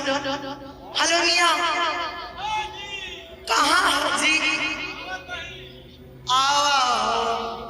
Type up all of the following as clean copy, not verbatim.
Hello मियाँ, कहाँ हो जी? आओ।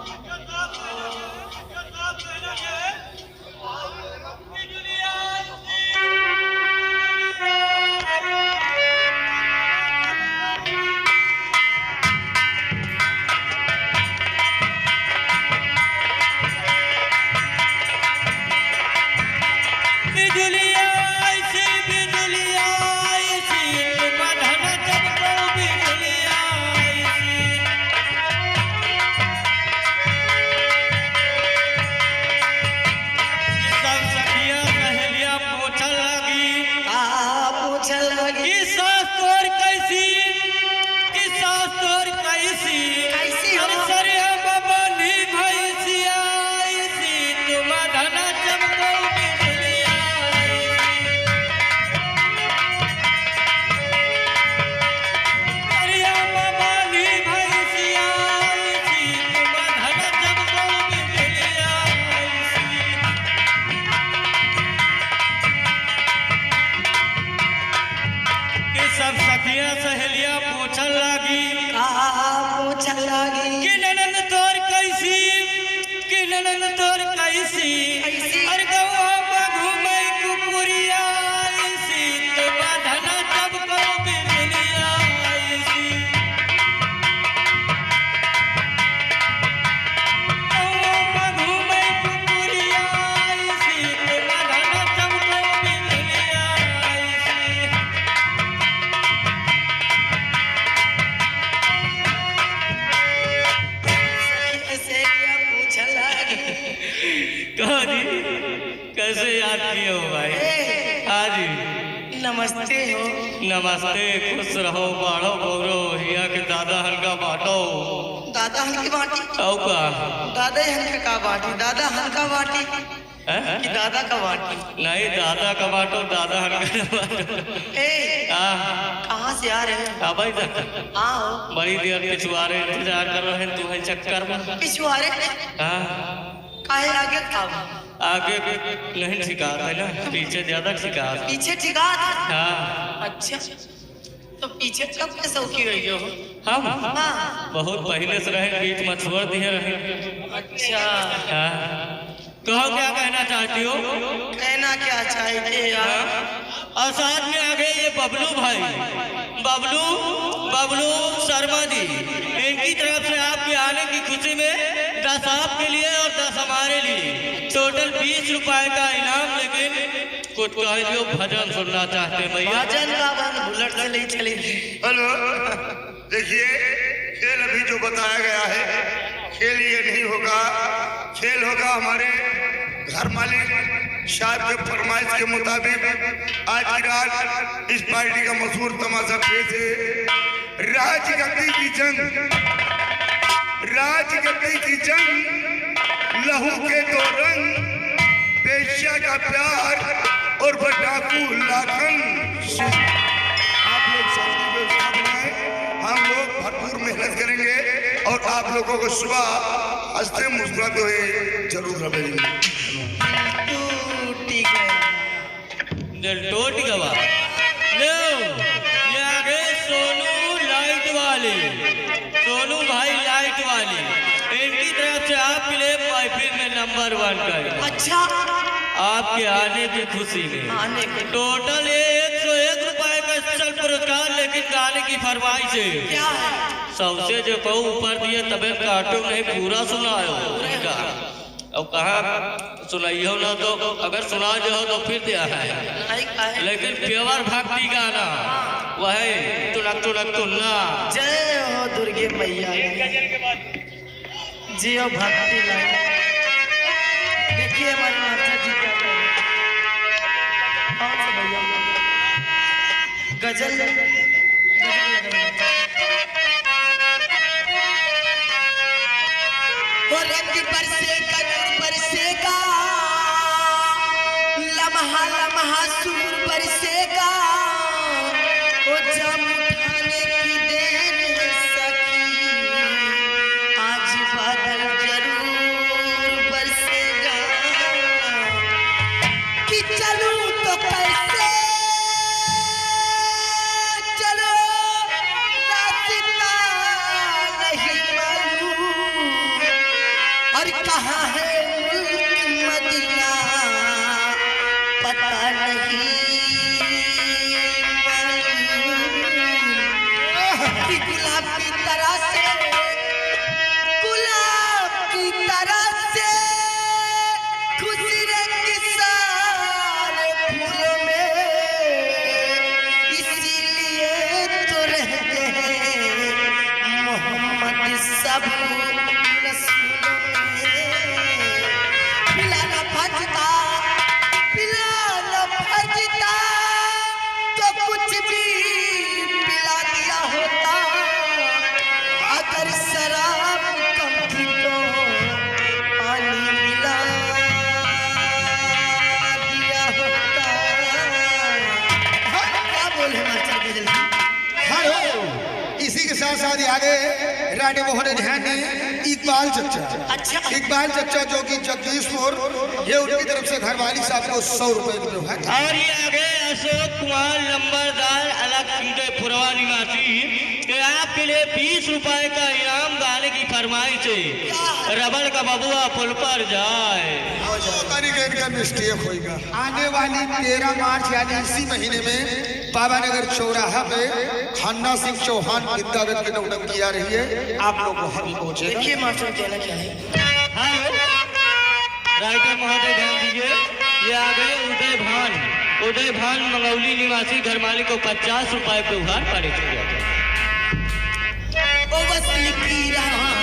सहेलिया पूछन लागी कि ननन तोर कैसी, कि ननन तोर कैसी, अरे गवा घूमे कुकुरिया ऐसी, तो बाधना जब को बिजलिया ऐसी, गवा घूमे कुकुरिया ऐसी, तो बाधना जब को बिजलिया ऐसी। कहाँ जी, कैसे याद किए हो भाई? हाँ जी, नमस्ते हो। नमस्ते, खुश रहो, बाढ़ो बोरो, हिया के दादा हल्का बाटो। दादा हल्की बाटी? औ का दादा हल्का का बाटी? दादा हल्का बाटी कि दादा का बाटी? नहीं, दादा का बाटो, दादा हल्का बाटो। कहाँ से आ रहे हैं? भाई आओ। बड़ी देर पिछुआरे इंतजार कर रहे हैं तुम्हें चक्कर में। पिछुआरे? काहे आगे था? आगे नहीं ठिकात है ना, पीछे ज्यादा ठिकात। पीछे ठिकात? हाँ। अच्छा, तो पीछे कब के सौखी रही हो? हम हाँ। बहुत पहले से रहे, बीच में छोड़ दिए रहे। अच्छा, हाँ। कहो क्या कहना चाहती हो? कहना क्या चाहिए यार? और साथ में आगे ये बबलू भाई, बबलू बबलू शर्मा जी, इनकी तरफ से आपके आने की खुशी में 10 आपके लिए और 10 हमारे लिए, टोटल 20 रुपए का इनाम। लेकिन कुछ कह जो भजन सुनना चाहते हैं भैया। भजन गावन बुलेट से ले चले। हेलो, देखिए खेल अभी जो बताया गया है, खेल ये नहीं होगा। खेल होगा हमारे घर मालिक साहब के फरमाइश के मुताबिक। आज की रात इस पार्टी का मशहूर तमाशा पेश है, राजगद्दी की जंग। राजगद्दी की जंग, लहू के 2 रंग, पेशिया का प्यार और बटाकू लाखन। आप लोग शांति व्यवस्था बनाएं, हम लोग भरपूर मेहनत करेंगे और आप लोगों को सुबह हंसते मुस्कुराते हुए जरूर रखेंगे। दिल टूट गवा। लो, ये आगे सोनू लाइट वाली, सोनू भाई लाइट वाली, इनकी तरफ से आपके लिए महफिल में नंबर 1 का। अच्छा, आपके आने की खुशी में आने के टोटल 101 रुपए का स्पेशल पुरस्कार। लेकिन गाने की फरमाइश है, क्या है? सबसे जो कहूँ ऊपर दिए तबे काटो नहीं, पूरा सुनाओ। और कहा सुनाइयो ना, तो अगर सुना जो हो तो फिर दिया है। लेकिन प्योर भक्ति गाना वह तुनक तुनक तुन्ना। जय हो दुर्गे मैया, जियो भक्ति लाइन। देखिए हमारे मास्टर जी क्या कर रहे हैं। कौन सा भैया? गजल लग रही है। वो रंग बरसेगा, नूर बरसेगा, लम्हा लम्हा सूर बरसेगा, वो जाम उठाने की देर है सखी, आज बादल जरूर बरसेगा। कि चलूं तो कैसे खुशी रंग सारे फूलों में, इसीलिए तो रहते हैं मोहम्मद सब रसूलों में। पिलाना भजता तो कुछ भी पिला दिया होता, अगर शराब कम थी तो पानी मिला दिया होता। क्या बोले मास्टर के जल्दी। हेलो, इसी के साथ साथ आगे रानी मोहन ध्यान ने इकबाल चचा। अच्छा। इकबाल चचा जो कि जगदीशपुर, ये उनकी तरफ से घरवाली साहब को 100 रुपए की व्यवहार। और ये आगे अशोक कुमार लंबरदार अलग पुरवा निवासी के आपके लिए 20 रुपए का इनाम गाने की फरमाइश है। रबड़ का बबुआ पुल पर जाए। इनका मिस्टेक होगा। आने वाली 13 मार्च यानी इसी महीने में बाबानगर चौराहा पे खन्ना सिंह चौहान विद्यागत की नौटंकी आ रही है, आप लोग वहां भी पहुंचे। देखिए मास्टर कहना क्या है। हेलो राइटर महोदय ध्यान दीजिए, ये आगे उदय भान मंगौली निवासी घर मालिक को 50 रुपए पे उधार पड़े। ओ बस लिखी रहा